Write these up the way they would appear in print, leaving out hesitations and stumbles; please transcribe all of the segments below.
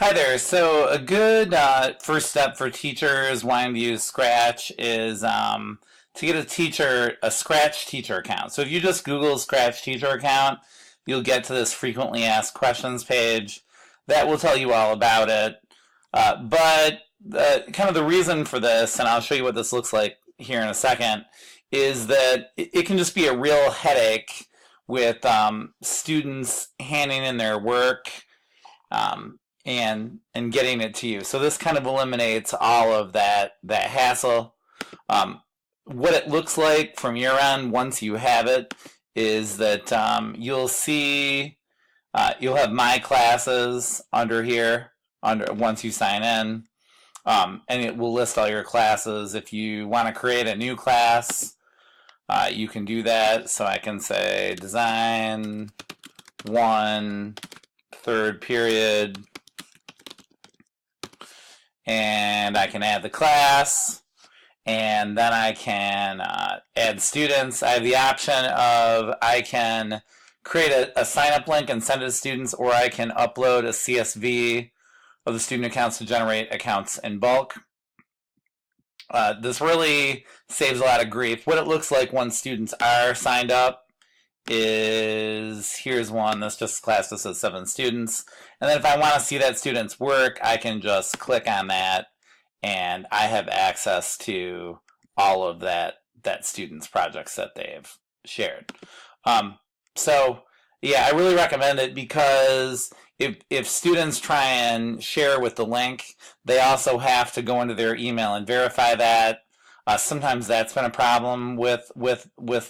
Hi there. So a good first step for teachers wanting to use Scratch is to get a Scratch teacher account. So if you just Google Scratch teacher account, you'll get to this frequently asked questions page. That will tell you all about it. But kind of the reason for this, and I'll show you what this looks like here in a second, is that it can just be a real headache with students handing in their work and getting it to you. So this kind of eliminates all of that hassle. What it looks like from your end once you have it is that you'll have my classes under here under once you sign in, and it will list all your classes. If you want to create a new class, you can do that. So I can say design one third period, and I can add the class, and then I can add students. I have the option of I can create a sign-up link and send it to students, or I can upload a CSV of the student accounts to generate accounts in bulk. This really saves a lot of grief. What it looks like once students are signed up is, here's one that's just class that says 7 students, and then if I want to see that student's work, I can just click on that and I have access to all of that student's projects that they've shared. So yeah, I really recommend it because if students try and share with the link, they also have to go into their email and verify that. Sometimes that's been a problem with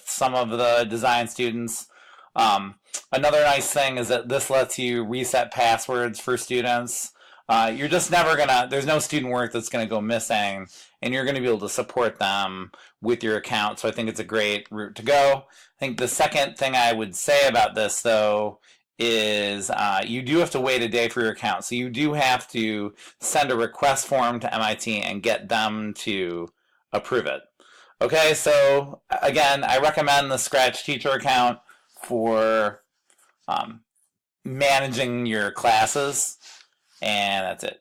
some of the design students. Another nice thing is that this lets you reset passwords for students. You're just never gonna, there's no student work that's gonna go missing, and you're gonna be able to support them with your account. So I think it's a great route to go. I think the second thing I would say about this, though, is you do have to wait a day for your account. So you do have to send a request form to MIT and get them to approve it. Okay, so again, I recommend the Scratch teacher account for managing your classes, and that's it.